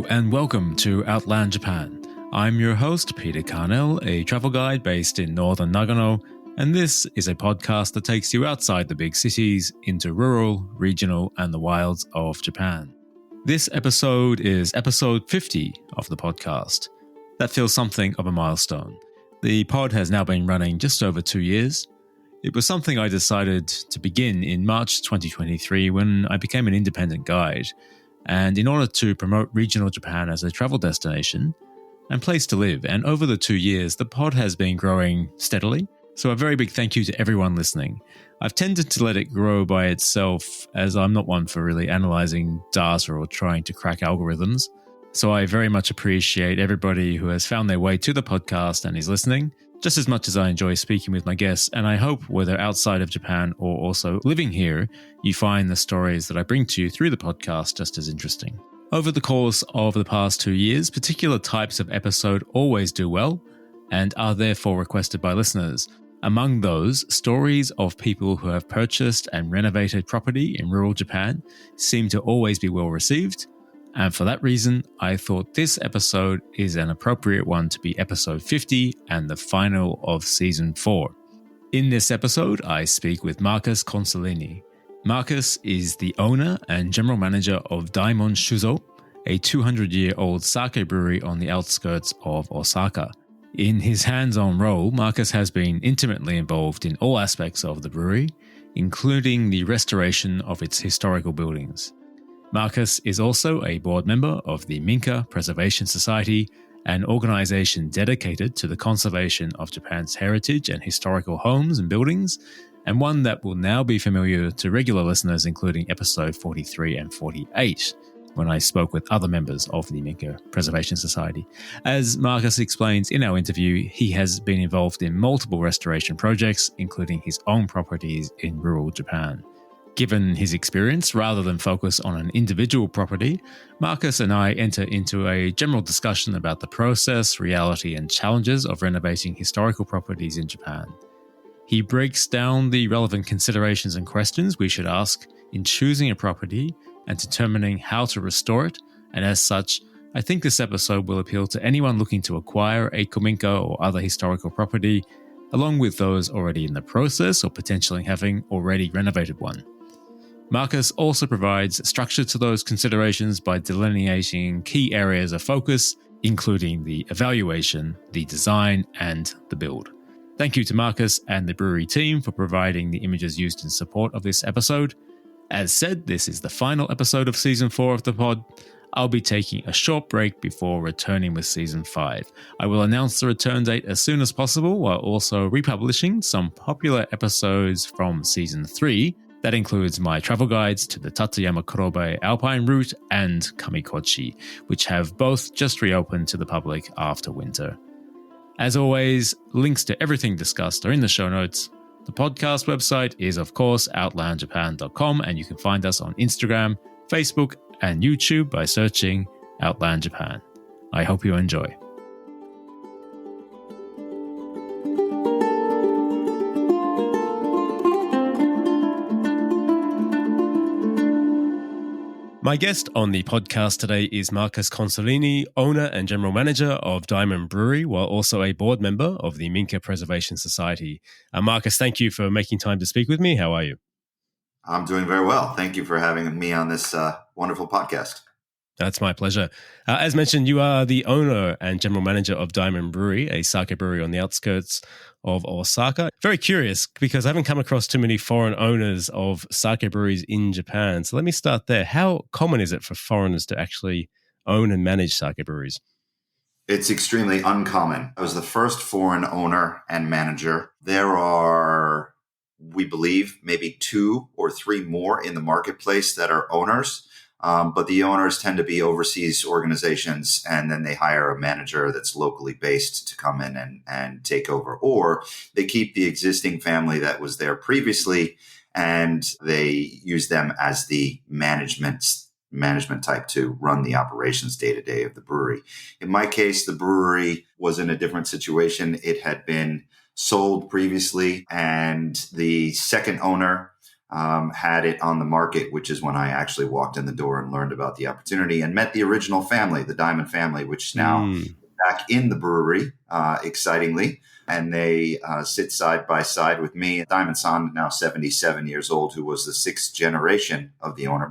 and welcome to Outland Japan. I'm your host, Peter Carnell, a travel guide based in northern Nagano, and this is a podcast that takes you outside the big cities into rural, regional, and the wilds of Japan. This episode is episode 50 of the podcast. That feels something of a milestone. The pod has now been running just over 2 years. It was something I decided to begin in March 2023 when I became an independent guide. And in order to promote regional Japan as a travel destination and place to live, and over the 2 years, the pod has been growing steadily. So a very big thank you to everyone listening. I've tended to let it grow by itself as I'm not one for really analyzing data or trying to crack algorithms. So I very much appreciate everybody who has found their way to the podcast and is listening, just as much as I enjoy speaking with my guests. And I hope whether outside of Japan or also living here, you find the stories that I bring to you through the podcast just as interesting. Over the course of the past 2 years, particular types of episode always do well and are therefore requested by listeners. Among those, stories of people who have purchased and renovated property in rural Japan seem to always be well received. And for that reason, I thought this episode is an appropriate one to be episode 50 and the final of season 4. In this episode, I speak with Marcus Consolini. Marcus is the owner and general manager of Daimon Shuzo, a 200-year-old sake brewery on the outskirts of Osaka. In his hands-on role, Marcus has been intimately involved in all aspects of the brewery, including the restoration of its historical buildings. Marcus is also a board member of the Minka Preservation Society, an organization dedicated to the conservation of Japan's heritage and historical homes and buildings, and one that will now be familiar to regular listeners, including episode 43 and 48, when I spoke with other members of the Minka Preservation Society. As Marcus explains in our interview, he has been involved in multiple restoration projects, including his own properties in rural Japan. Given his experience, rather than focus on an individual property, Marcus and I enter into a general discussion about the process, reality, and challenges of renovating historical properties in Japan. He breaks down the relevant considerations and questions we should ask in choosing a property and determining how to restore it, and as such, I think this episode will appeal to anyone looking to acquire a kominka or other historical property, along with those already in the process or potentially having already renovated one. Marcus also provides structure to those considerations by delineating key areas of focus, including the evaluation, the design, and the build. Thank you to Marcus and the brewery team for providing the images used in support of this episode. As said, this is the final episode of Season 4 of the pod. I'll be taking a short break before returning with Season 5. I will announce the return date as soon as possible, while also republishing some popular episodes from Season 3. That includes my travel guides to the Tateyama Kurobe Alpine route and Kamikochi, which have both just reopened to the public after winter. As always, links to everything discussed are in the show notes. The podcast website is, of course, outlandjapan.com, and you can find us on Instagram, Facebook, and YouTube by searching Outland Japan. I hope you enjoy. My guest on the podcast today is Marcus Consolini, owner and general manager of Daimon Brewery, while also a board member of the Minka Preservation Society. Marcus, thank you for making time to speak with me. How are you? I'm doing very well. Thank you for having me on this wonderful podcast. That's my pleasure. As mentioned, you are the owner and general manager of Daimon Brewery, a sake brewery on the outskirts of Osaka. Very curious because I haven't come across too many foreign owners of sake breweries in Japan. So let me start there. How common is it for foreigners to actually own and manage sake breweries? It's extremely uncommon. I was the first foreign owner and manager. There are, we believe, maybe 2 or 3 more in the marketplace that are owners. But the owners tend to be overseas organizations, and then they hire a manager that's locally based to come in and take over. Or they keep the existing family that was there previously, and they use them as the management type to run the operations day to day of the brewery. In my case, the brewery was in a different situation. It had been sold previously, and the second owner had it on the market, which is when I actually walked in the door and learned about the opportunity and met the original family, the Daimon family, which is now back in the brewery, excitingly. And they sit side by side with me. Daimon-san, now 77 years old, who was the sixth generation of the owner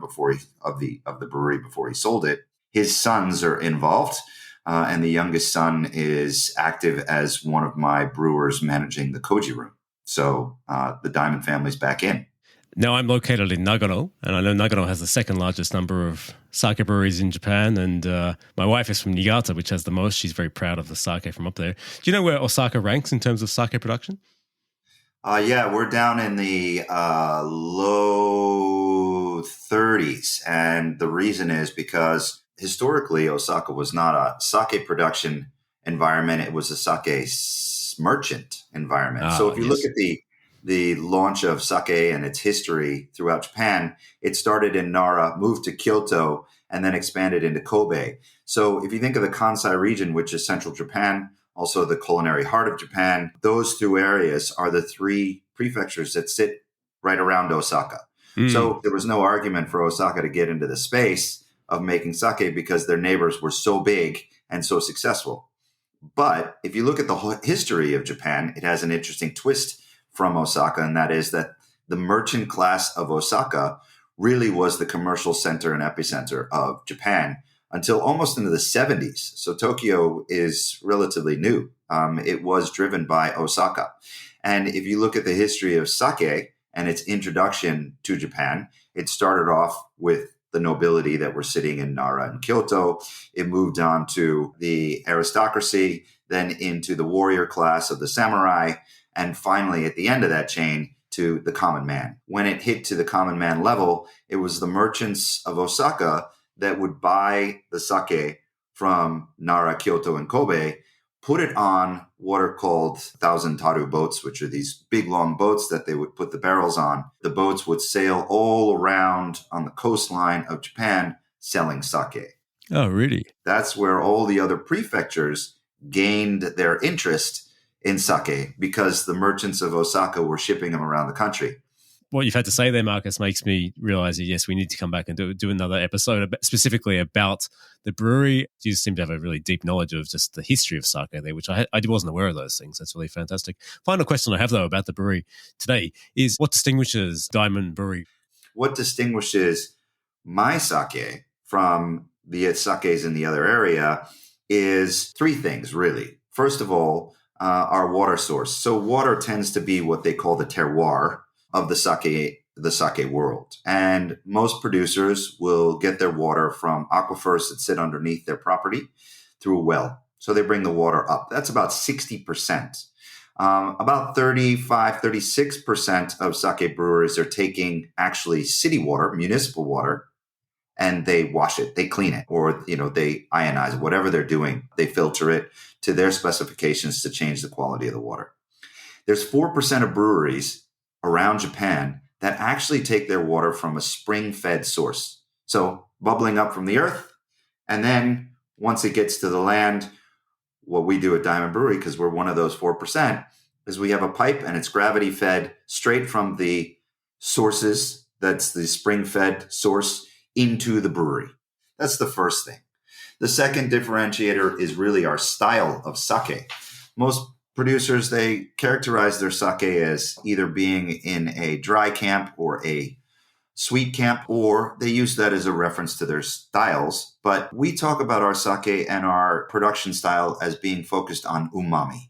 of the brewery before he sold it. His sons are involved. And the youngest son is active as one of my brewers managing the Koji room. So the Daimon family's back in. Now, I'm located in Nagano, and I know Nagano has the second largest number of sake breweries in Japan, and my wife is from Niigata, which has the most. She's very proud of the sake from up there. Do you know where Osaka ranks in terms of sake production? Yeah, we're down in the low 30s, and the reason is because historically, Osaka was not a sake production environment. It was a sake merchant environment. So if you look at the launch of sake and its history throughout Japan, it started in Nara, moved to Kyoto, and then expanded into Kobe. So if you think of the Kansai region, which is central Japan, also the culinary heart of Japan, those two areas are the three prefectures that sit right around Osaka. So there was no argument for Osaka to get into the space of making sake because their neighbors were so big and so successful. But if you look at the whole history of Japan, it has an interesting twist from Osaka, and that is that the merchant class of Osaka really was the commercial center and epicenter of Japan until almost into the 70s. So Tokyo is relatively new. It was driven by Osaka. And if you look at the history of sake and its introduction to Japan, it started off with the nobility that were sitting in Nara and Kyoto. It moved on to the aristocracy, then into the warrior class of the samurai, and finally, at the end of that chain, to the common man. When it hit to the common man level, it was the merchants of Osaka that would buy the sake from Nara, Kyoto, and Kobe, put it on what are called 1,000 taru boats, which are these big, long boats that they would put the barrels on. The boats would sail all around on the coastline of Japan selling sake. Oh, really? That's where all the other prefectures gained their interest in sake because the merchants of Osaka were shipping them around the country. What you've had to say there, Marcus, makes me realize that, yes, we need to come back and do another episode specifically about the brewery. You seem to have a really deep knowledge of just the history of sake there, which I wasn't aware of those things. That's really fantastic. Final question I have, though, about the brewery today is what distinguishes Daimon Brewery? What distinguishes my sake from the sakes in the other area is three things, really. First of all, our water source. So water tends to be what they call the terroir of the sake world. And most producers will get their water from aquifers that sit underneath their property through a well. So they bring the water up. That's about 60%. About 35, 36% of sake brewers are taking actually city water, municipal water, and they wash it, they clean it, or they ionize it, whatever they're doing. They filter it to their specifications to change the quality of the water. There's 4% of breweries around Japan that actually take their water from a spring-fed source. So bubbling up from the earth, and then once it gets to the land, what we do at Daimon Brewery, because we're one of those 4%, is we have a pipe and it's gravity-fed straight from the sources, that's the spring-fed source, into the brewery. That's the first thing. The second differentiator is really our style of sake. Most producers, they characterize their sake as either being in a dry camp or a sweet camp, or they use that as a reference to their styles. But we talk about our sake and our production style as being focused on umami.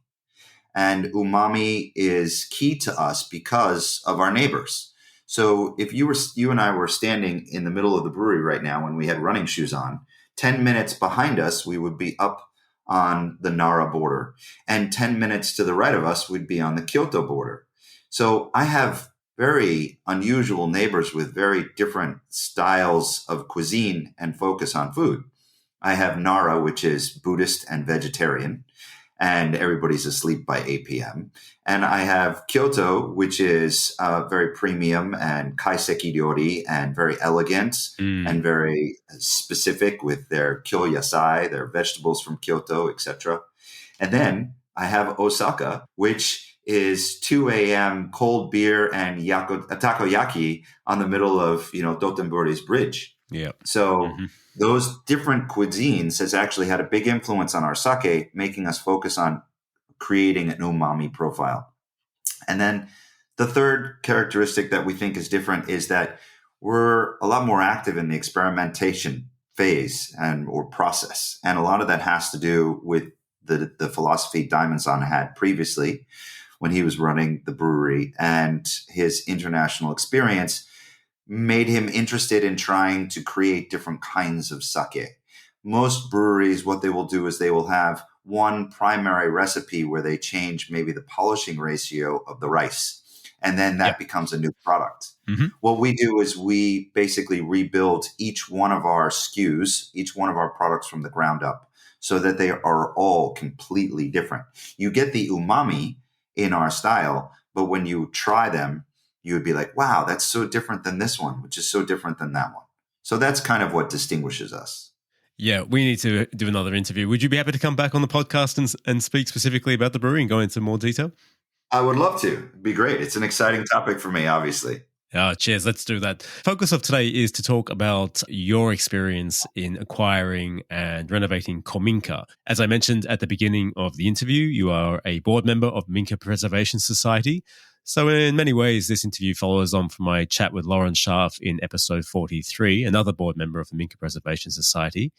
And umami is key to us because of our neighbors. So if you and I were standing in the middle of the brewery right now when we had running shoes on, 10 minutes behind us, we would be up on the Nara border. And 10 minutes to the right of us would be on the Kyoto border. So I have very unusual neighbors with very different styles of cuisine and focus on food. I have Nara, which is Buddhist and vegetarian, and everybody's asleep by 8 p.m. And I have Kyoto, which is very premium and kaiseki ryori and very elegant and very specific with their kyo yasai, their vegetables from Kyoto, etc. And then I have Osaka, which is 2 a.m. cold beer and takoyaki on the middle of, Dotonbori's bridge. Yeah. So Mm-hmm. those different cuisines has actually had a big influence on our sake, making us focus on creating an umami profile. And then the third characteristic that we think is different is that we're a lot more active in the experimentation phase or process. And a lot of that has to do with the philosophy Daimon-san had previously when he was running the brewery, and his international experience made him interested in trying to create different kinds of sake. Most breweries, what they will do is they will have one primary recipe where they change maybe the polishing ratio of the rice, and then that becomes a new product. Mm-hmm. What we do is we basically rebuild each one of our SKUs, each one of our products from the ground up, so that they are all completely different. You get the umami in our style, but when you try them, you would be like, wow, that's so different than this one, which is so different than that one. So that's kind of what distinguishes us. Yeah, we need to do another interview. Would you be happy to come back on the podcast and speak specifically about the brewery and go into more detail? I would love to. It'd be great. It's an exciting topic for me, obviously. Cheers. Let's do that. Focus of today is to talk about your experience in acquiring and renovating kominka. As I mentioned at the beginning of the interview, you are a board member of Minka Preservation Society. So in many ways, this interview follows on from my chat with Lauren Scharf in episode 43, another board member of the Minka Preservation Society.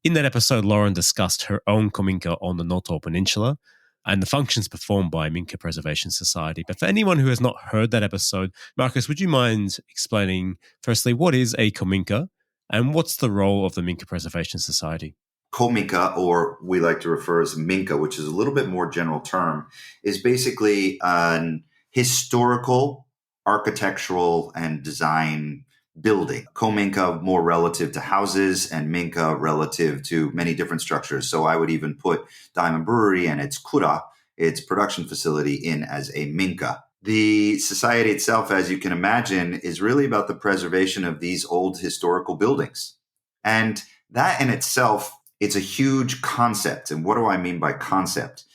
In that episode, Lauren discussed her own kominka on the Noto Peninsula and the functions performed by Minka Preservation Society. But for anyone who has not heard that episode, Marcus, would you mind explaining, firstly, what is a kominka and what's the role of the Minka Preservation Society? Kominka, or we like to refer as Minka, which is a little bit more general term, is basically an historical, architectural, and design building. Kominka more relative to houses, and Minka relative to many different structures. So I would even put Daimon Brewery and its kura, its production facility, in as a Minka. The society itself, as you can imagine, is really about the preservation of these old historical buildings. And that in itself, it's a huge concept. And what do I mean by concept?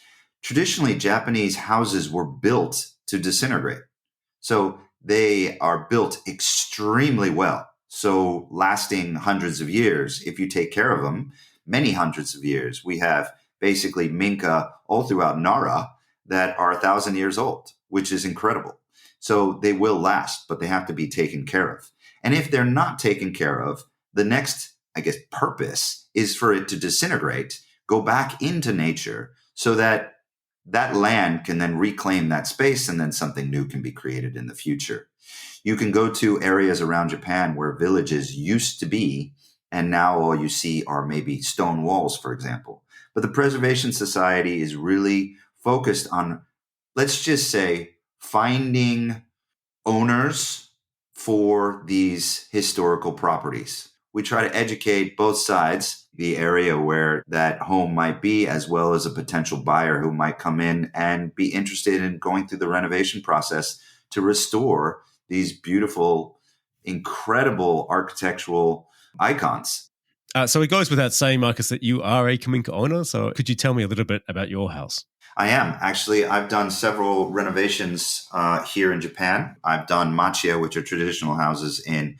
Traditionally, Japanese houses were built to disintegrate. So they are built extremely well. So lasting hundreds of years, if you take care of them, many hundreds of years. We have basically Minka all throughout Nara that are 1,000 years old, which is incredible. So they will last, but they have to be taken care of. And if they're not taken care of, the next, purpose is for it to disintegrate, go back into nature so that that land can then reclaim that space, and then something new can be created in the future. You can go to areas around Japan where villages used to be, and now all you see are maybe stone walls, for example. But the Preservation Society is really focused on, let's just say, finding owners for these historical properties. We try to educate both sides, the area where that home might be, as well as a potential buyer who might come in and be interested in going through the renovation process to restore these beautiful, incredible architectural icons. So it goes without saying, Marcus, that you are a kominka owner. So could you tell me a little bit about your house? I am. Actually, I've done several renovations here in Japan. I've done machiya, which are traditional houses in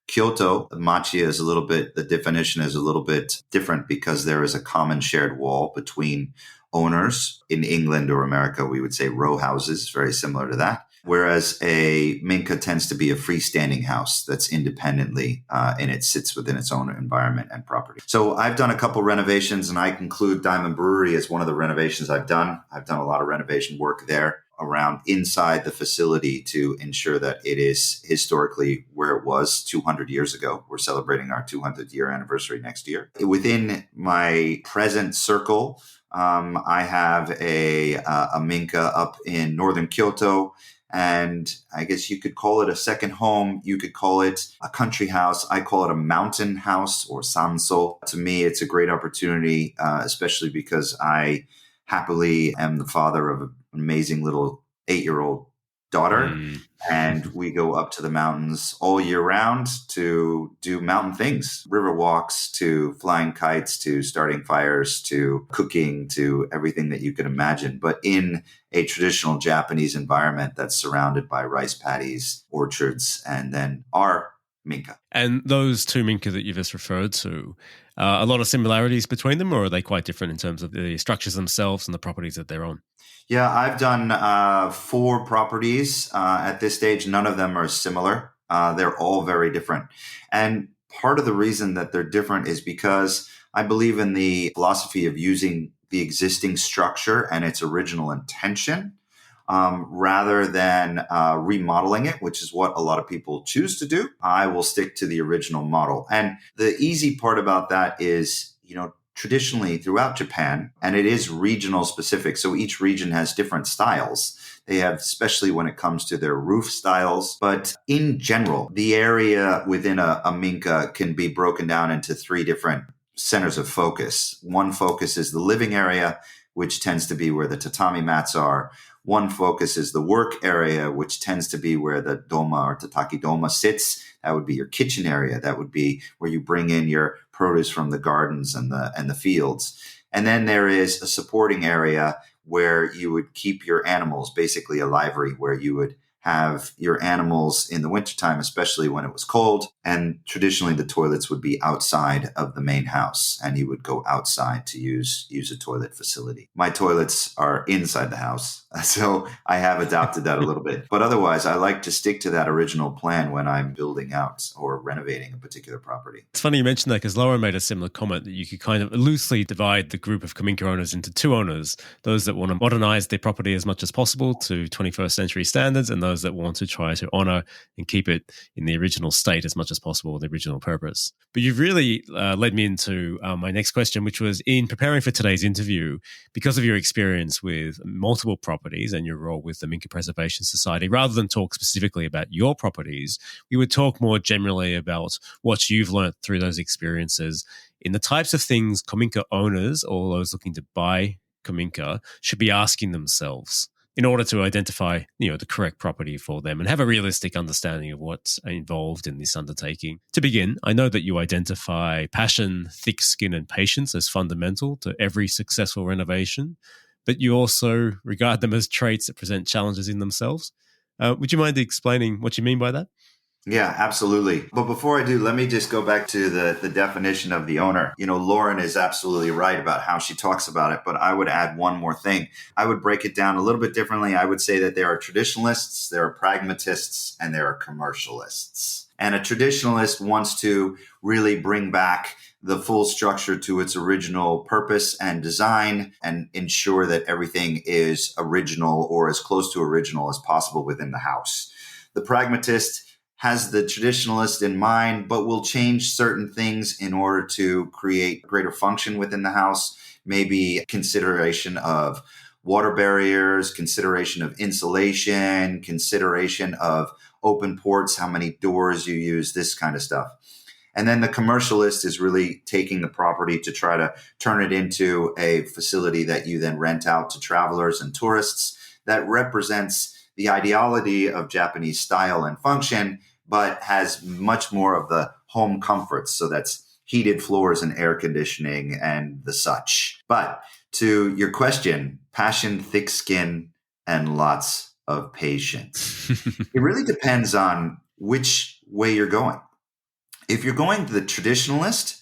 Kyoto. Machiya is the definition is a little bit different because there is a common shared wall between owners. In England or America, we would say row houses, very similar to that. Whereas a Minka tends to be a freestanding house that's independently and it sits within its own environment and property. So I've done a couple renovations, and I conclude Daimon Brewery as one of the renovations I've done. I've done a lot of renovation work there around inside the facility to ensure that it is historically where it was 200 years ago. We're celebrating our 200th year anniversary next year. Within my present circle, I have a Minka up in northern Kyoto. And I guess you could call it a second home. You could call it a country house. I call it a mountain house or sanso. To me, it's a great opportunity, especially because I happily am the father of an amazing little 8-year-old daughter. And we go up to the mountains all year round to do mountain things, river walks, to flying kites, to starting fires, to cooking, to everything that you can imagine, but in a traditional Japanese environment that's surrounded by rice paddies, orchards, and then our Minka. And those two Minka that you just referred to, a lot of similarities between them, or are they quite different in terms of the structures themselves and the properties that they're on? Yeah, I've done 4 properties at this stage. None of them are similar. They're all very different. And part of the reason that they're different is because I believe in the philosophy of using the existing structure and its original intention rather than remodeling it, which is what a lot of people choose to do. I will stick to the original model. And the easy part about that is, traditionally throughout Japan, and it is regional specific. So each region has different styles. They have, especially when it comes to their roof styles. But in general, the area within a Minka can be broken down into 3 different centers of focus. One focus is the living area, which tends to be where the tatami mats are. One focus is the work area, which tends to be where the doma or tataki doma sits. That would be your kitchen area. That would be where you bring in your produce from the gardens and the fields. And then there is a supporting area where you would keep your animals, basically a livery, where you would have your animals in the wintertime, especially when it was cold. And traditionally, the toilets would be outside of the main house, and you would go outside to use a toilet facility. My toilets are inside the house, so I have adapted that a little bit. But otherwise, I like to stick to that original plan when I'm building out or renovating a particular property. It's funny you mentioned that because Laura made a similar comment that you could kind of loosely divide the group of kominka owners into 2 owners, those that want to modernize their property as much as possible to 21st century standards, and those that want to try to honor and keep it in the original state as much as possible, the original purpose. But you've really led me into my next question, which was in preparing for today's interview, because of your experience with multiple properties and your role with the Minka Preservation Society, rather than talk specifically about your properties, we would talk more generally about what you've learned through those experiences in the types of things kominka owners or those looking to buy kominka should be asking themselves in order to identify, the correct property for them and have a realistic understanding of what's involved in this undertaking. To begin, I know that you identify passion, thick skin, and patience as fundamental to every successful renovation, but you also regard them as traits that present challenges in themselves. Would you mind explaining what you mean by that? Yeah, absolutely. But before I do, let me just go back to the definition of the owner. Lauren is absolutely right about how she talks about it, but I would add one more thing. I would break it down a little bit differently. I would say that there are traditionalists, there are pragmatists, and there are commercialists. And a traditionalist wants to really bring back the full structure to its original purpose and design and ensure that everything is original or as close to original as possible within the house. The pragmatist has the traditionalist in mind, but will change certain things in order to create greater function within the house, maybe consideration of water barriers, consideration of insulation, consideration of open ports, how many doors you use, this kind of stuff. And then the commercialist is really taking the property to try to turn it into a facility that you then rent out to travelers and tourists that represents the ideology of Japanese style and function, but has much more of the home comforts. So that's heated floors and air conditioning and the such. But to your question, passion, thick skin, and lots of patience. It really depends on which way you're going. If you're going to the traditionalist,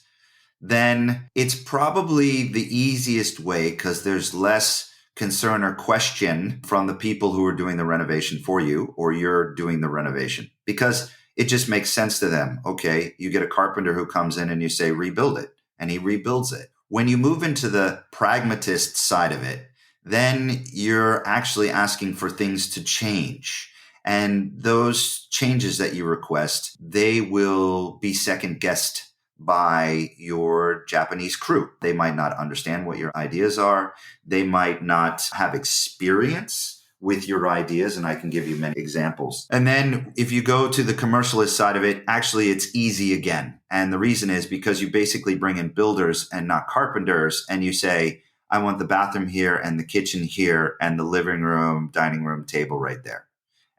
then it's probably the easiest way because there's less concern or question from the people who are doing the renovation for you, or you're doing the renovation, because it just makes sense to them. Okay, you get a carpenter who comes in and you say, rebuild it, and he rebuilds it. When you move into the pragmatist side of it, then you're actually asking for things to change. And those changes that you request, they will be second guessed by your Japanese crew. They might not understand what your ideas are. They might not have experience with your ideas, and I can give you many examples. And then if you go to the commercialist side of it, actually it's easy again. And the reason is because you basically bring in builders and not carpenters, and you say, I want the bathroom here and the kitchen here and the living room, dining room, table right there.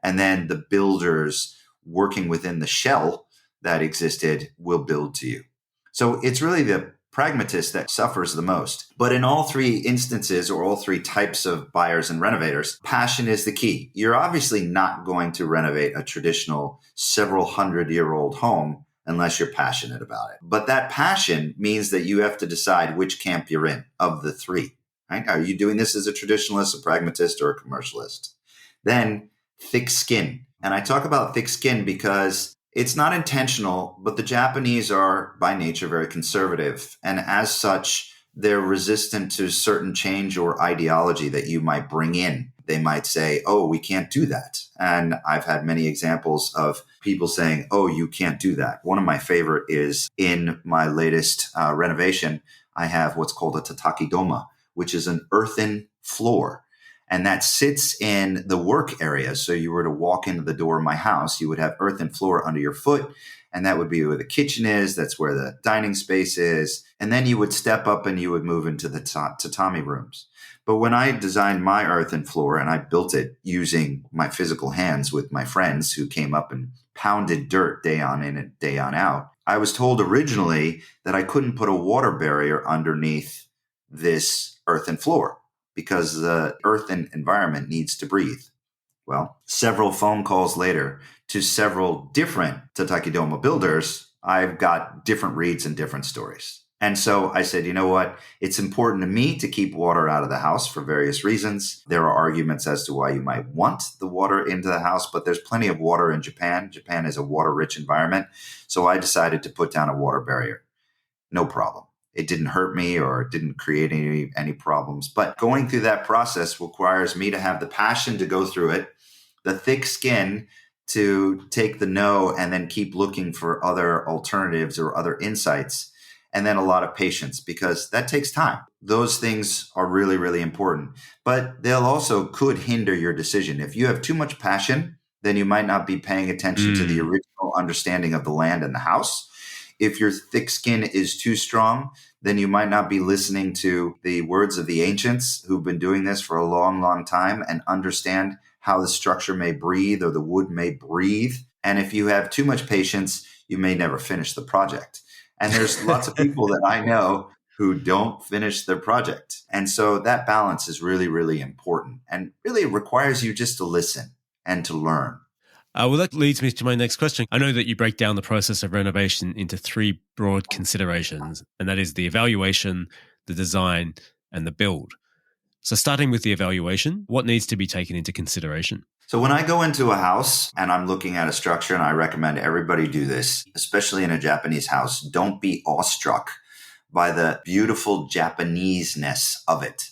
And then the builders working within the shell that existed will build to you. So it's really the pragmatist that suffers the most. But in all three instances, or all three types of buyers and renovators, passion is the key. You're obviously not going to renovate a traditional several 100-year-old home unless you're passionate about it. But that passion means that you have to decide which camp you're in of the three. Right? Are you doing this as a traditionalist, a pragmatist, or a commercialist? Then thick skin. And I talk about thick skin because it's not intentional, but the Japanese are by nature very conservative. And as such, they're resistant to certain change or ideology that you might bring in. They might say, oh, we can't do that. And I've had many examples of people saying, oh, you can't do that. One of my favorite is in my latest renovation, I have what's called a tataki doma, which is an earthen floor. And that sits in the work area. So you were to walk into the door of my house, you would have earthen floor under your foot. And that would be where the kitchen is. That's where the dining space is. And then you would step up and you would move into the tatami rooms. But when I designed my earthen floor and I built it using my physical hands with my friends who came up and pounded dirt day on in and day on out, I was told originally that I couldn't put a water barrier underneath this earthen floor because the earthen environment needs to breathe. Well, several phone calls later to several different Tatakidoma builders, I've got different reads and different stories. And so I said, you know what? It's important to me to keep water out of the house for various reasons. There are arguments as to why you might want the water into the house, but there's plenty of water in Japan. Japan is a water-rich environment. So I decided to put down a water barrier. No problem. It didn't hurt me or it didn't create any problems. But going through that process requires me to have the passion to go through it, the thick skin to take the no and then keep looking for other alternatives or other insights, and then a lot of patience because that takes time. Those things are really, really important, but they'll also could hinder your decision. If you have too much passion, then you might not be paying attention to the original understanding of the land and the house. If your thick skin is too strong, then you might not be listening to the words of the ancients who've been doing this for a long, long time and understand how the structure may breathe or the wood may breathe. And if you have too much patience, you may never finish the project. And there's lots of people that I know who don't finish their project. And so that balance is really, really important. And really it requires you just to listen and to learn. Well, that leads me to my next question. I know that you break down the process of renovation into three broad considerations, and that is the evaluation, the design, and the build. So starting with the evaluation, what needs to be taken into consideration? So when I go into a house and I'm looking at a structure, and I recommend everybody do this, especially in a Japanese house, don't be awestruck by the beautiful Japanese-ness of it.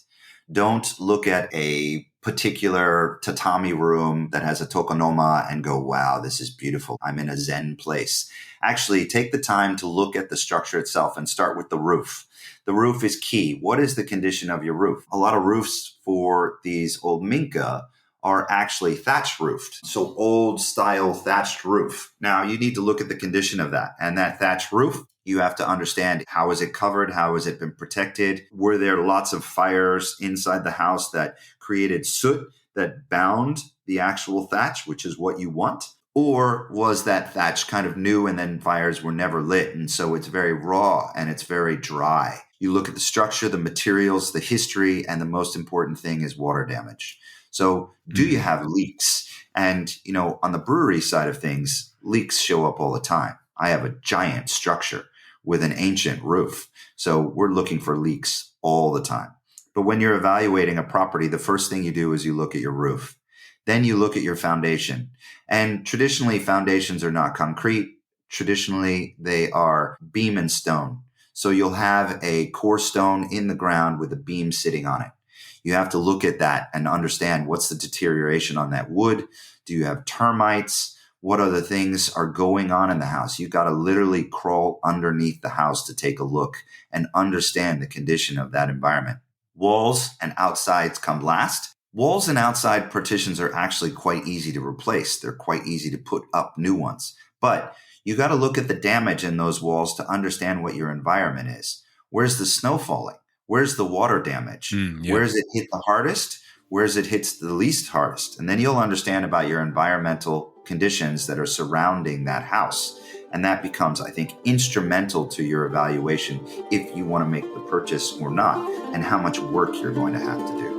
Don't look at a particular tatami room that has a tokonoma and go, wow, this is beautiful. I'm in a Zen place. Actually, take the time to look at the structure itself and start with the roof. The roof is key. What is the condition of your roof? A lot of roofs for these old Minka are actually thatched roofed. So old style thatched roof. Now you need to look at the condition of that. And that thatched roof, you have to understand how is it covered? How has it been protected? Were there lots of fires inside the house that created soot that bound the actual thatch, which is what you want? Or was that thatch kind of new and then fires were never lit? And so it's very raw and it's very dry. You look at the structure, the materials, the history, and the most important thing is water damage. So do you have leaks? And, on the brewery side of things, leaks show up all the time. I have a giant structure with an ancient roof. So we're looking for leaks all the time. But when you're evaluating a property, the first thing you do is you look at your roof. Then you look at your foundation. And traditionally, foundations are not concrete. Traditionally, they are beam and stone. So you'll have a core stone in the ground with a beam sitting on it. You have to look at that and understand what's the deterioration on that wood. Do you have termites? What other things are going on in the house? You got to literally crawl underneath the house to take a look and understand the condition of that environment. Walls and outsides come last. Walls and outside partitions are actually quite easy to replace. They're quite easy to put up new ones. But you got to look at the damage in those walls to understand what your environment is. Where's the snow falling? Where's the water damage? Where is it hit the hardest? where's it hits the least hardest. And then you'll understand about your environmental conditions that are surrounding that house. And that becomes, I think, instrumental to your evaluation if you want to make the purchase or not, and how much work you're going to have to do.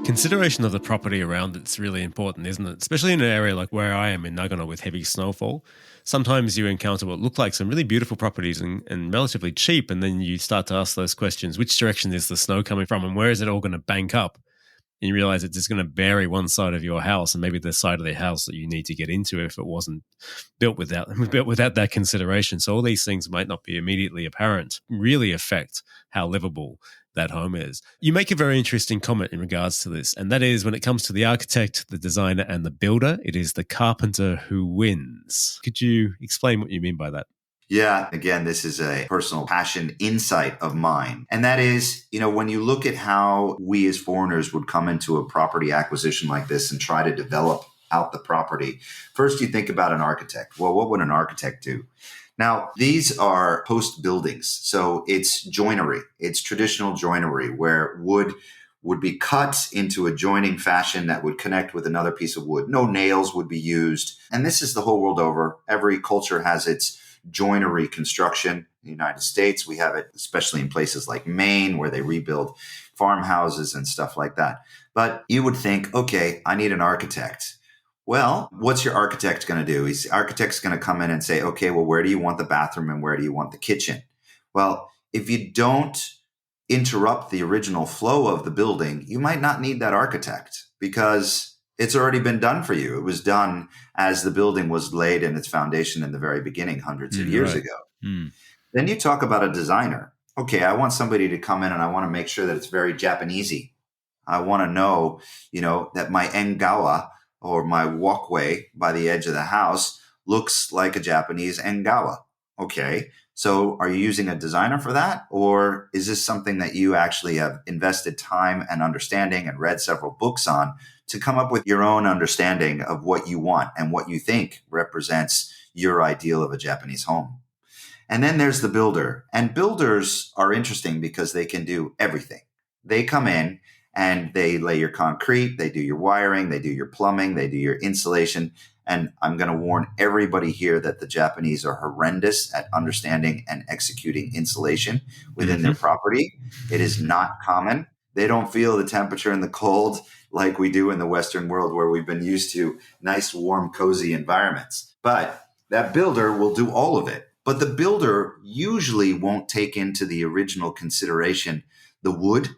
Consideration of the property around it's really important, isn't it? Especially in an area like where I am in Nagano with heavy snowfall. Sometimes you encounter what look like some really beautiful properties and relatively cheap, and then you start to ask those questions. Which direction is the snow coming from, and where is it all going to bank up? And you realize it's just going to bury one side of your house and maybe the side of the house that you need to get into if it wasn't built without that consideration. So all these things might not be immediately apparent, really affect how livable that home is. You make a very interesting comment in regards to this, and that is when it comes to the architect, the designer, and the builder, it is the carpenter who wins. Could you explain what you mean by that? Yeah, again, this is a personal passion insight of mine. And that is, when you look at how we as foreigners would come into a property acquisition like this and try to develop out the property, first you think about an architect. Well, what would an architect do? Now, these are post buildings. So it's joinery. It's traditional joinery where wood would be cut into a joining fashion that would connect with another piece of wood. No nails would be used. And this is the whole world over. Every culture has its joinery construction. In the United States, we have it, especially in places like Maine, where they rebuild farmhouses and stuff like that. But you would think, okay, I need an architect. Well, what's your architect going to do? The architect's going to come in and say, okay, well, where do you want the bathroom and where do you want the kitchen? Well, if you don't interrupt the original flow of the building, you might not need that architect because it's already been done for you. It was done as the building was laid in its foundation in the very beginning, hundreds of years ago. Then you talk about a designer. Okay, I want somebody to come in and I want to make sure that it's very Japanesey. I want to know, that my engawa or my walkway by the edge of the house looks like a Japanese engawa. Okay, so are you using a designer for that? Or is this something that you actually have invested time and understanding and read several books on to come up with your own understanding of what you want and what you think represents your ideal of a Japanese home? And then there's the builder. And builders are interesting because they can do everything. They come in and they lay your concrete, they do your wiring, they do your plumbing, they do your insulation. And I'm going to warn everybody here that the Japanese are horrendous at understanding and executing insulation within their property. It is not common. They don't feel the temperature and the cold like we do in the Western world, where we've been used to nice, warm, cozy environments. But that builder will do all of it. But the builder usually won't take into the original consideration the wood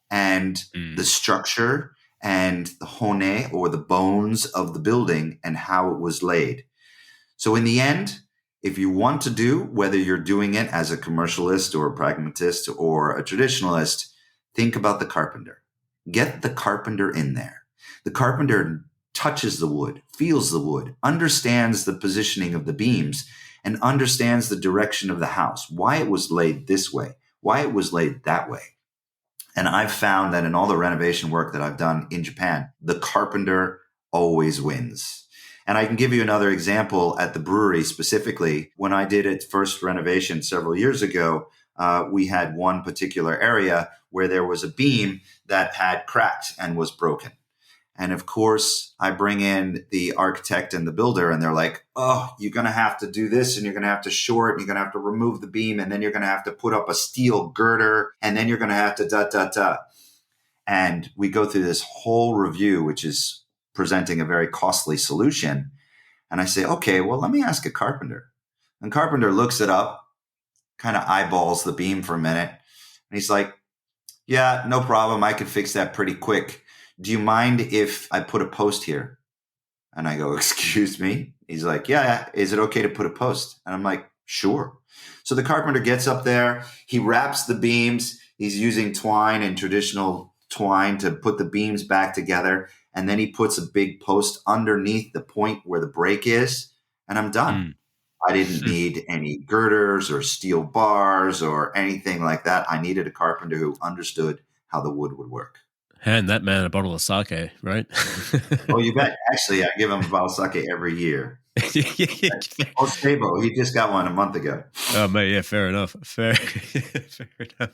and the structure and the hone, or the bones of the building, and how it was laid. So in the end, if you want to do, whether you're doing it as a commercialist or a pragmatist or a traditionalist, think about the carpenter. Get the carpenter in there. The carpenter touches the wood, feels the wood, understands the positioning of the beams, and understands the direction of the house, why it was laid this way, why it was laid that way. And I've found that in all the renovation work that I've done in Japan, the carpenter always wins. And I can give you another example at the brewery specifically. When I did its first renovation several years ago, we had one particular area where there was a beam that had cracked and was broken. And of course, I bring in the architect and the builder, and they're like, oh, you're going to have to do this, and you're going to have to shore it, and you're going to have to remove the beam, and then you're going to have to put up a steel girder, and then you're going to have to . And we go through this whole review, which is presenting a very costly solution. And I say, okay, well, let me ask a carpenter. And carpenter looks it up, kind of eyeballs the beam for a minute. And he's like, yeah, no problem. I could fix that pretty quick. Do you mind if I put a post here? And I go, excuse me? He's like, yeah, is it okay to put a post? And I'm like, sure. So the carpenter gets up there. He wraps the beams. He's using twine and traditional twine to put the beams back together. And then he puts a big post underneath the point where the break is. And I'm done. I didn't need any girders or steel bars or anything like that. I needed a carpenter who understood how the wood would work. Hand that man a bottle of sake, right? Oh, you bet. Actually, I give him a bottle of sake every year. Oh, stable. He just got one a month ago. Oh, mate, yeah, fair enough. Fair enough.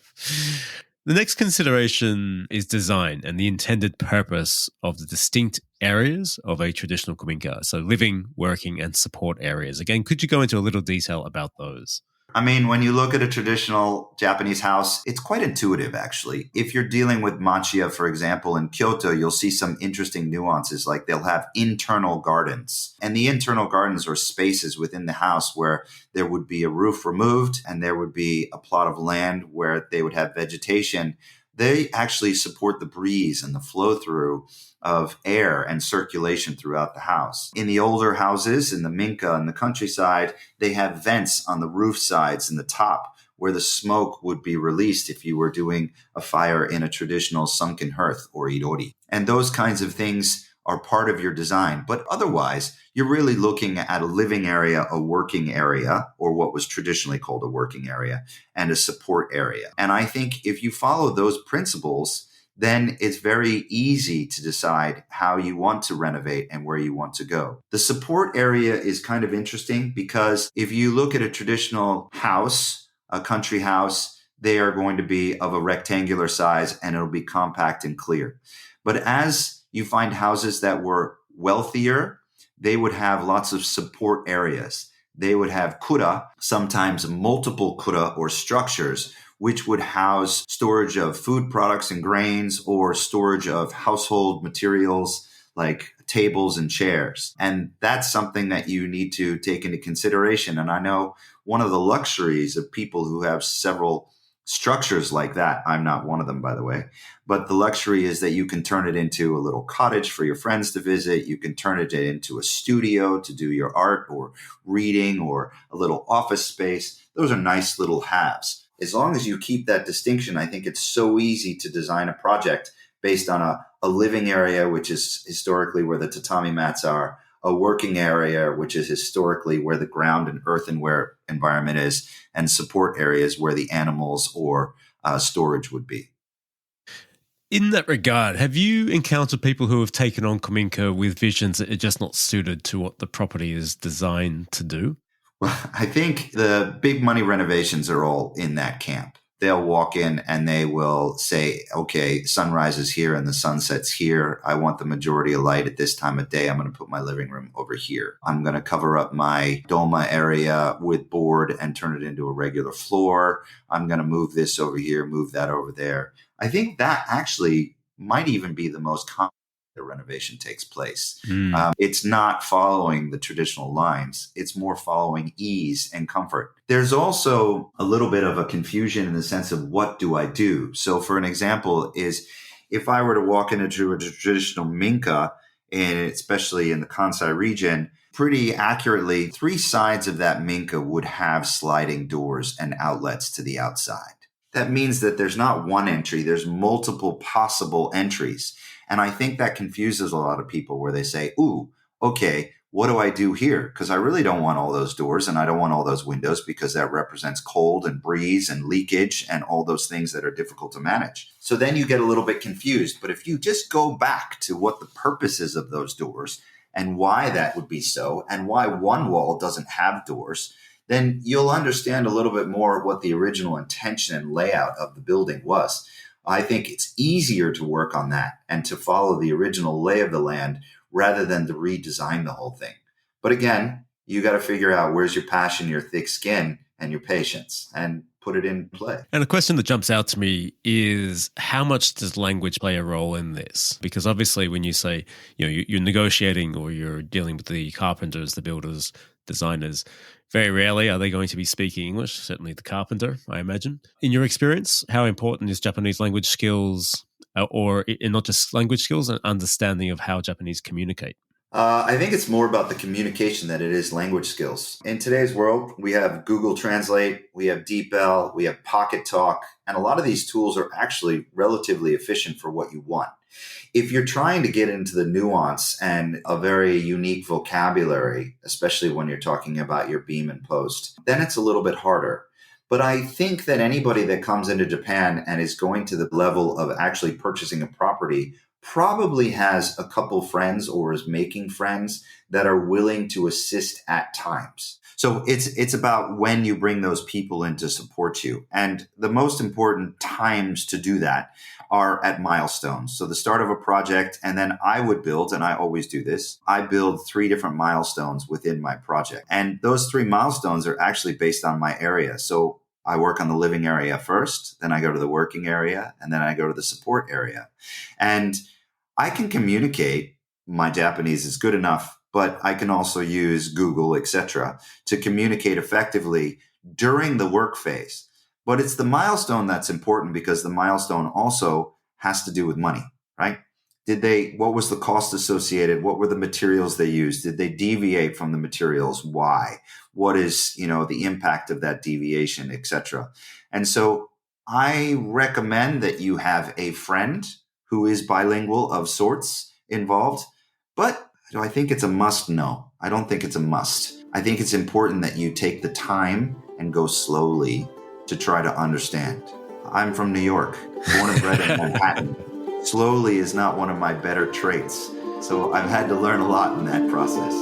The next consideration is design and the intended purpose of the distinct areas of a traditional kominka. So living, working, and support areas. Again, could you go into a little detail about those? I mean, when you look at a traditional Japanese house, it's quite intuitive, actually. If you're dealing with machiya, for example, in Kyoto, you'll see some interesting nuances, like they'll have internal gardens. And the internal gardens are spaces within the house where there would be a roof removed and there would be a plot of land where they would have vegetation. They actually support the breeze and the flow through of air and circulation throughout the house. In the older houses, in the Minka and the countryside, they have vents on the roof sides and the top where the smoke would be released if you were doing a fire in a traditional sunken hearth or irori. And those kinds of things are part of your design. But otherwise, you're really looking at a living area, a working area, or what was traditionally called a working area, and a support area. And I think if you follow those principles, then it's very easy to decide how you want to renovate and where you want to go. The support area is kind of interesting because if you look at a traditional house, a country house, they are going to be of a rectangular size and it'll be compact and clear. But as you find houses that were wealthier, they would have lots of support areas. They would have kura, sometimes multiple kura or structures, which would house storage of food products and grains or storage of household materials like tables and chairs. And that's something that you need to take into consideration. And I know one of the luxuries of people who have several structures like that, I'm not one of them, by the way, but the luxury is that you can turn it into a little cottage for your friends to visit. You can turn it into a studio to do your art or reading or a little office space. Those are nice little halves. As long as you keep that distinction, I think it's so easy to design a project based on a living area, which is historically where the tatami mats are, a working area, which is historically where the ground and earthenware environment is, and support areas where the animals or storage would be. In that regard, have you encountered people who have taken on kominka with visions that are just not suited to what the property is designed to do? Well, I think the big money renovations are all in that camp. They'll walk in and they will say, okay, sunrise is here and the sun sets here. I want the majority of light at this time of day. I'm going to put my living room over here. I'm going to cover up my doma area with board and turn it into a regular floor. I'm going to move this over here, move that over there. I think that actually might even be the most common the renovation takes place. It's not following the traditional lines. It's more following ease and comfort. There's also a little bit of a confusion in the sense of what do I do? So for an example is if I were to walk into a traditional Minka, and especially in the Kansai region, pretty accurately, 3 sides of that Minka would have sliding doors and outlets to the outside. That means that there's not one entry, there's multiple possible entries. And I think that confuses a lot of people where they say, ooh, okay, what do I do here? Because I really don't want all those doors and I don't want all those windows because that represents cold and breeze and leakage and all those things that are difficult to manage. So then you get a little bit confused. But if you just go back to what the purpose is of those doors and why that would be so and why one wall doesn't have doors, then you'll understand a little bit more what the original intention and layout of the building was. I think it's easier to work on that and to follow the original lay of the land rather than to redesign the whole thing. But again, you got to figure out where's your passion, your thick skin, and your patience, and put it in play. And a question that jumps out to me is how much does language play a role in this? Because obviously when you say, you're negotiating or you're dealing with the carpenters, the builders, designers, very rarely are they going to be speaking English, certainly the carpenter, I imagine. In your experience, how important is Japanese language skills or not just language skills and understanding of how Japanese communicate? I think it's more about the communication than it is language skills. In today's world, we have Google Translate, we have DeepL, we have Pocket Talk, and a lot of these tools are actually relatively efficient for what you want. If you're trying to get into the nuance and a very unique vocabulary, especially when you're talking about your beam and post, then it's a little bit harder. But I think that anybody that comes into Japan and is going to the level of actually purchasing a property probably has a couple friends or is making friends that are willing to assist at times. So it's about when you bring those people in to support you. And the most important times to do that are at milestones. So the start of a project, and then I would build, and I always do this, I build 3 different milestones within my project. And those 3 milestones are actually based on my area. So I work on the living area first, then I go to the working area, and then I go to the support area. And I can communicate. My Japanese is good enough, but I can also use Google, etc., to communicate effectively during the work phase. But it's the milestone that's important because the milestone also has to do with money, right? What was the cost associated? What were the materials they used? Did they deviate from the materials? Why? What is, the impact of that deviation, etc. And so I recommend that you have a friend who is bilingual of sorts involved. But do I think it's a must? No, I don't think it's a must. I think it's important that you take the time and go slowly to try to understand. I'm from New York, born and bred in Manhattan. Slowly is not one of my better traits. So I've had to learn a lot in that process.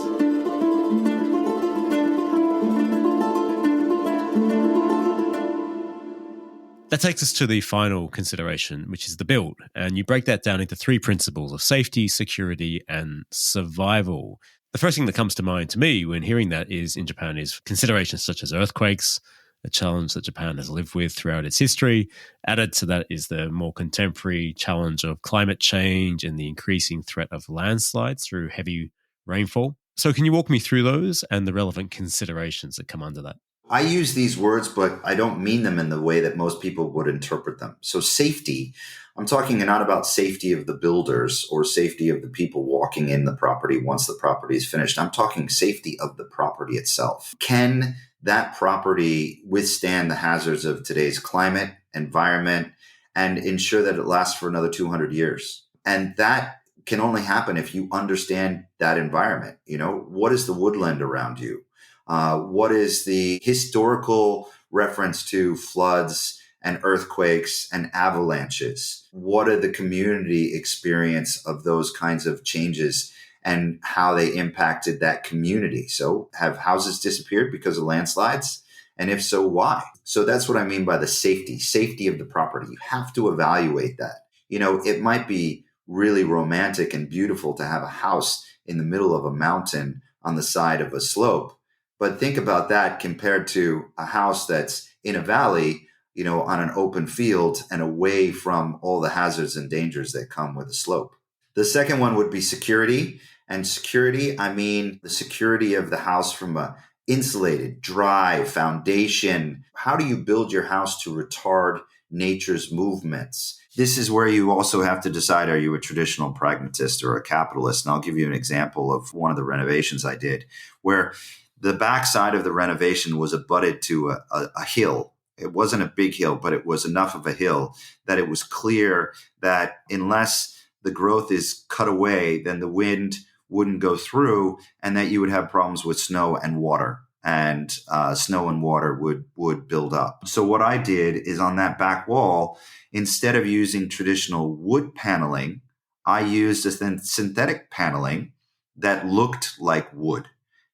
That takes us to the final consideration, which is the build. And you break that down into 3 principles of safety, security, and survival. The first thing that comes to mind to me when hearing that is in Japan is considerations such as earthquakes, a challenge that Japan has lived with throughout its history. Added to that is the more contemporary challenge of climate change and the increasing threat of landslides through heavy rainfall. So can you walk me through those and the relevant considerations that come under that? I use these words, but I don't mean them in the way that most people would interpret them. So safety, I'm talking not about safety of the builders or safety of the people walking in the property once the property is finished. I'm talking safety of the property itself. Can that property withstand the hazards of today's climate, environment, and ensure that it lasts for another 200 years? And that can only happen if you understand that environment. What is the woodland around you? What is the historical reference to floods and earthquakes and avalanches? What are the community experience of those kinds of changes and how they impacted that community? So have houses disappeared because of landslides? And if so, why? So that's what I mean by the safety of the property. You have to evaluate that. It might be really romantic and beautiful to have a house in the middle of a mountain on the side of a slope. But think about that compared to a house that's in a valley, on an open field and away from all the hazards and dangers that come with a slope. The second one would be security. And security, I mean the security of the house from a insulated, dry foundation. How do you build your house to retard nature's movements? This is where you also have to decide, are you a traditional pragmatist or a capitalist? And I'll give you an example of one of the renovations I did where the backside of the renovation was abutted to a hill. It wasn't a big hill, but it was enough of a hill that it was clear that unless the growth is cut away, then the wind wouldn't go through and that you would have problems with snow and water. And snow and water would build up. So what I did is on that back wall, instead of using traditional wood paneling, I used a synthetic paneling that looked like wood.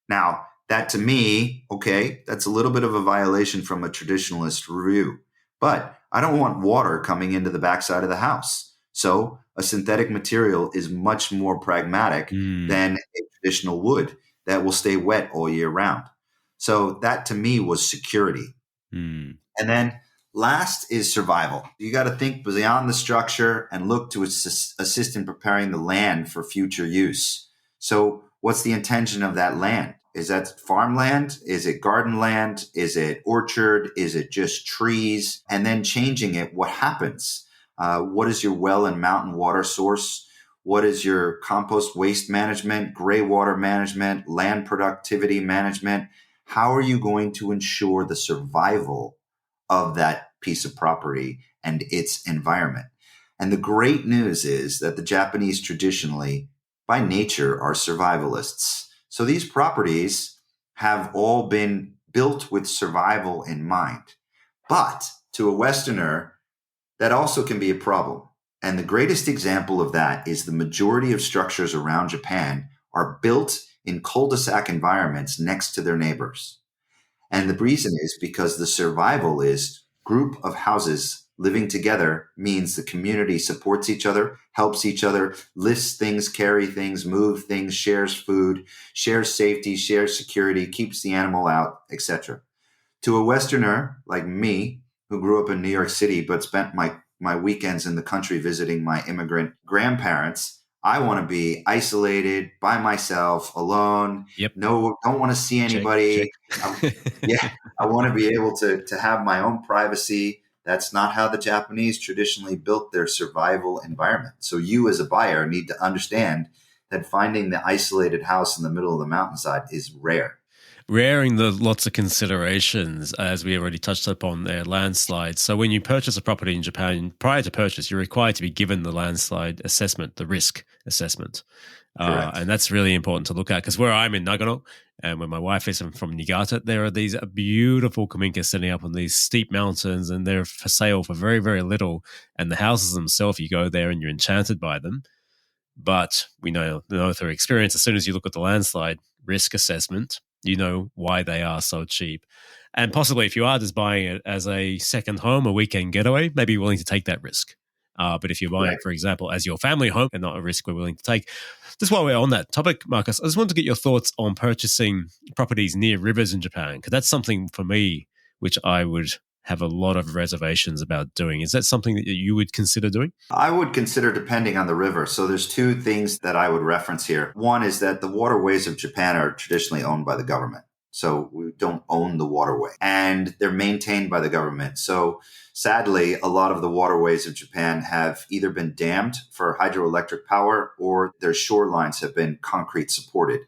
Now, that to me, okay, that's a little bit of a violation from a traditionalist view. But I don't want water coming into the backside of the house. So a synthetic material is much more pragmatic than a traditional wood that will stay wet all year round. So that to me was security. And then last is survival. You got to think beyond the structure and look to assist in preparing the land for future use. So what's the intention of that land? Is that farmland? Is it garden land? Is it orchard? Is it just trees? And then changing it, what happens? What is your well and mountain water source? What is your compost waste management, gray water management, land productivity management? How are you going to ensure the survival of that piece of property and its environment? And the great news is that the Japanese traditionally, by nature, are survivalists. So these properties have all been built with survival in mind. But to a Westerner, that also can be a problem And the greatest example of that is the majority of structures around Japan are built in cul-de-sac environments next to their neighbors. And the reason is because the survival is group of houses living together means the community supports each other, helps each other, lifts things, carry things, move things, shares food, shares safety, shares security, keeps the animal out, etc. To a Westerner like me, who grew up in New York City but spent my weekends in the country visiting my immigrant grandparents, I want to be isolated by myself, alone. Yep. No, don't want to see Check. anybody. Yeah, I want to be able to have my own privacy. That's not how the Japanese traditionally built their survival environment. So you as a buyer need to understand that finding the isolated house in the middle of the mountainside is rare. Raring the lots of considerations, as we already touched upon there, landslides. So when you purchase a property in Japan, prior to purchase, you're required to be given the landslide assessment, the risk assessment. And that's really important to look at, because where I'm in Nagano and where my wife is from Niigata, there are these beautiful kominka setting up on these steep mountains, and they're for sale for very, very little. And the houses themselves, you go there and you're enchanted by them. But we know through experience, as soon as you look at the landslide risk assessment, you know why they are so cheap. And possibly if you are just buying it as a second home, a weekend getaway, maybe you're willing to take that risk. But if you're buying it, for example, as your family home, and not a risk we're willing to take. Just while we're on that topic, Marcus, I just wanted to get your thoughts on purchasing properties near rivers in Japan, because that's something for me which I would have a lot of reservations about doing. Is that something that you would consider doing? I would consider, depending on the river. So there's two things that I would reference here. One is that the waterways of Japan are traditionally owned by the government. So we don't own the waterway, and they're maintained by the government. So sadly, a lot of the waterways of Japan have either been dammed for hydroelectric power, or their shorelines have been concrete supported.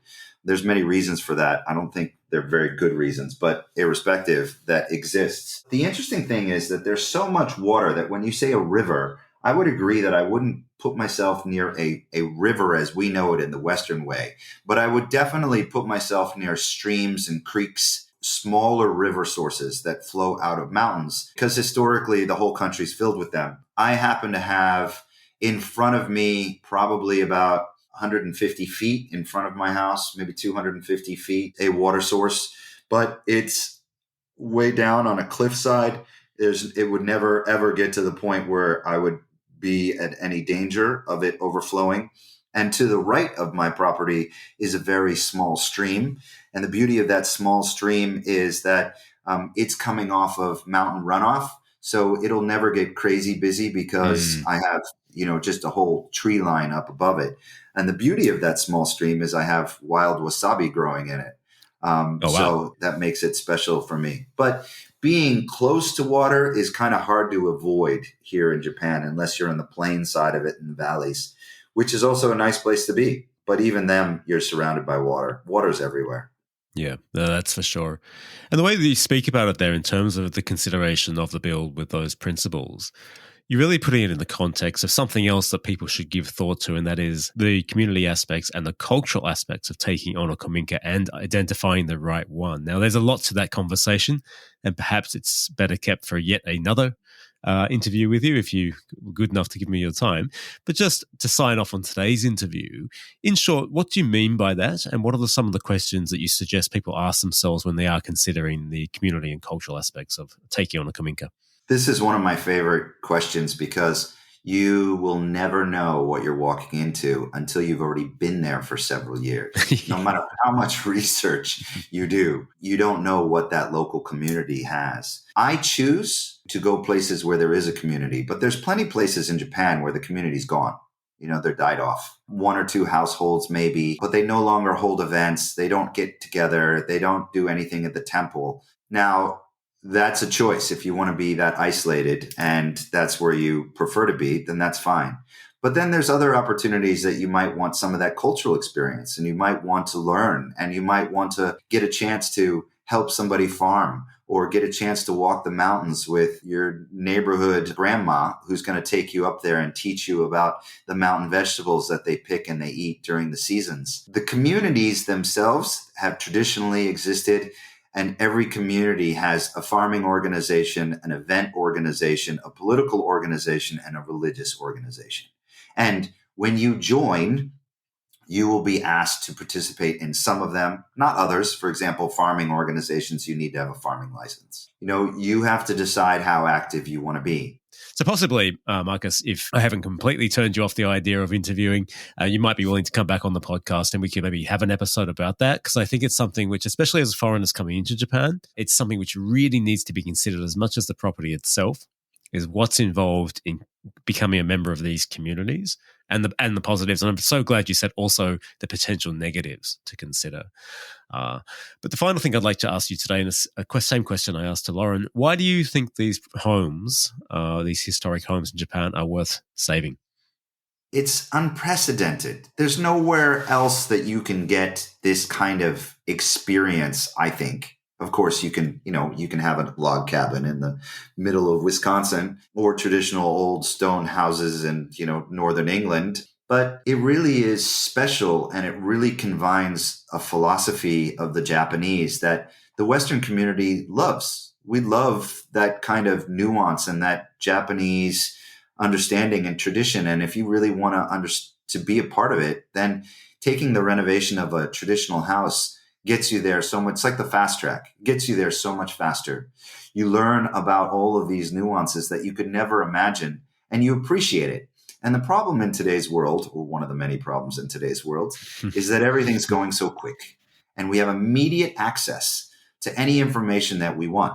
There's many reasons for that. I don't think they're very good reasons, but irrespective, that exists. The interesting thing is that there's so much water that when you say a river, I would agree that I wouldn't put myself near a river as we know it in the Western way, but I would definitely put myself near streams and creeks, smaller river sources that flow out of mountains, because historically the whole country's filled with them. I happen to have in front of me probably about 150 feet in front of my house, maybe 250 feet, a water source, but it's way down on a cliffside. It would never, ever get to the point where I would be at any danger of it overflowing. And to the right of my property is a very small stream. And the beauty of that small stream is that it's coming off of mountain runoff. So it'll never get crazy busy because I have, just a whole tree line up above it. And the beauty of that small stream is I have wild wasabi growing in it. So that makes it special for me. But being close to water is kind of hard to avoid here in Japan, unless you're on the plain side of it in the valleys, which is also a nice place to be. But even then, you're surrounded by water. Water's everywhere. Yeah, no, that's for sure. And the way that you speak about it there in terms of the consideration of the build with those principles, you're really putting it in the context of something else that people should give thought to, and that is the community aspects and the cultural aspects of taking on a kominka and identifying the right one. Now, there's a lot to that conversation, and perhaps it's better kept for yet another interview with you if you're good enough to give me your time. But just to sign off on today's interview, in short, what do you mean by that? And what are some of the questions that you suggest people ask themselves when they are considering the community and cultural aspects of taking on a kominka? This is one of my favorite questions because you will never know what you're walking into until you've already been there for several years. No matter how much research you do, you don't know what that local community has. I choose to go places where there is a community, but there's plenty of places in Japan where the community's gone. They're died off. One or two households maybe, but they no longer hold events. They don't get together. They don't do anything at the temple. Now, that's a choice. If you want to be that isolated and that's where you prefer to be, then that's fine. But then there's other opportunities that you might want some of that cultural experience, and you might want to learn, and you might want to get a chance to help somebody farm, or get a chance to walk the mountains with your neighborhood grandma who's going to take you up there and teach you about the mountain vegetables that they pick and they eat during the seasons. The communities themselves have traditionally existed And every community has a farming organization, an event organization, a political organization, and a religious organization. And when you join, you will be asked to participate in some of them, not others. For example, farming organizations, you need to have a farming license. You have to decide how active you want to be. So possibly, Marcus, if I haven't completely turned you off the idea of interviewing, you might be willing to come back on the podcast and we could maybe have an episode about that, because I think it's something which, especially as foreigners coming into Japan, it's something which really needs to be considered as much as the property itself, is what's involved in becoming a member of these communities and the positives. And I'm so glad you said also the potential negatives to consider. But the final thing I'd like to ask you today, and it's a same question I asked to Lauren, why do you think these homes, these historic homes in Japan, are worth saving? It's unprecedented. There's nowhere else that you can get this kind of experience, I think. Of course, you can have a log cabin in the middle of Wisconsin or traditional old stone houses in, northern England. But it really is special, and it really combines a philosophy of the Japanese that the Western community loves. We love that kind of nuance and that Japanese understanding and tradition. And if you really want to be a part of it, then taking the renovation of a traditional house gets you there so much. It's like the fast track. It gets you there so much faster. You learn about all of these nuances that you could never imagine, and you appreciate it. And the problem in today's world, or one of the many problems in today's world, is that everything's going so quick, and we have immediate access to any information that we want,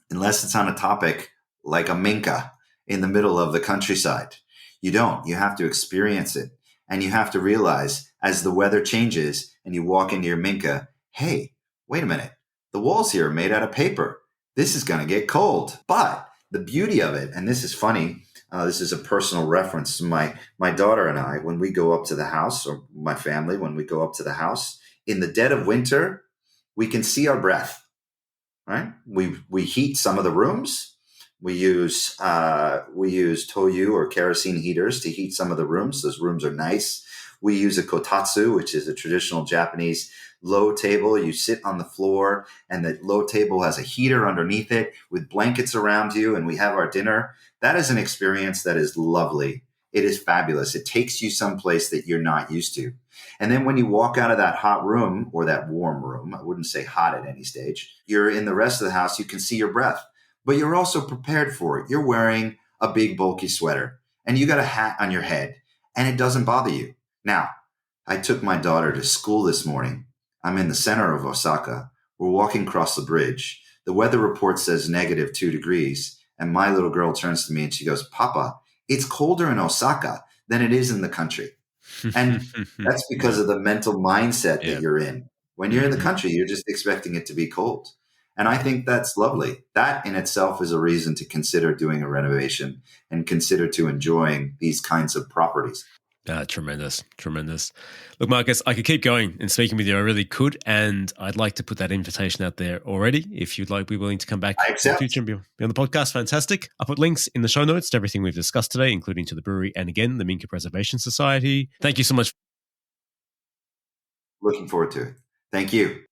unless it's on a topic like a Minka in the middle of the countryside. You don't. You have to experience it, and you have to realize as the weather changes and you walk into your Minka, hey, wait a minute. The walls here are made out of paper. This is going to get cold. But the beauty of it, and this is funny, this is a personal reference. My daughter and I, when we go up to the house, or my family, when we go up to the house, in the dead of winter, we can see our breath, right? We heat some of the rooms. We use toyu or kerosene heaters to heat some of the rooms. Those rooms are nice. We use a kotatsu, which is a traditional Japanese low table. You sit on the floor, and the low table has a heater underneath it with blankets around you, and we have our dinner. That is an experience that is lovely. It is fabulous. It takes you someplace that you're not used to. And then when you walk out of that hot room, or that warm room, I wouldn't say hot at any stage, you're in the rest of the house, you can see your breath, but you're also prepared for it. You're wearing a big bulky sweater, and you got a hat on your head, and it doesn't bother you. Now, I took my daughter to school this morning. I'm in the center of Osaka. We're walking across the bridge. The weather report says -2 degrees. And my little girl turns to me and she goes, Papa, it's colder in Osaka than it is in the country. And that's because of the mental mindset that you're in. When you're in the country, you're just expecting it to be cold. And I think that's lovely. That in itself is a reason to consider doing a renovation and consider to enjoying these kinds of properties. Tremendous. Look, Marcus, I could keep going and speaking with you. I really could. And I'd like to put that invitation out there already. If you'd like, be willing to come back in the future and be on the podcast, fantastic. I'll put links in the show notes to everything we've discussed today, including to the brewery and, again, the Minka Preservation Society. Thank you so much. Looking forward to it. Thank you.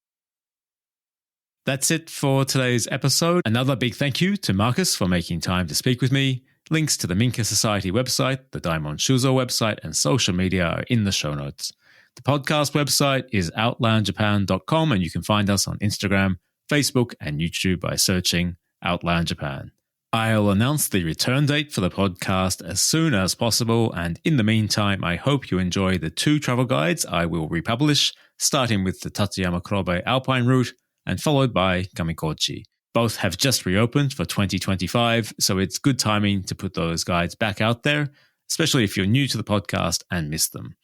That's it for today's episode. Another big thank you to Marcus for making time to speak with me. Links to the Minka Society website, the Daimon Shuzo website, and social media are in the show notes. The podcast website is outlandjapan.com, and you can find us on Instagram, Facebook, and YouTube by searching Outland Japan. I'll announce the return date for the podcast as soon as possible, and in the meantime, I hope you enjoy the 2 travel guides I will republish, starting with the Tatsuyama Kurobe Alpine route and followed by Kamikochi. Both have just reopened for 2025, so it's good timing to put those guides back out there, especially if you're new to the podcast and missed them.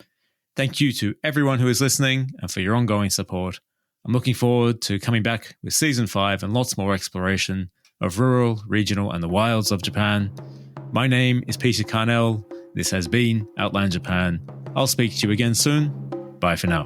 Thank you to everyone who is listening and for your ongoing support. I'm looking forward to coming back with Season 5 and lots more exploration of rural, regional, and the wilds of Japan. My name is Peter Carnell. This has been Outland Japan. I'll speak to you again soon. Bye for now.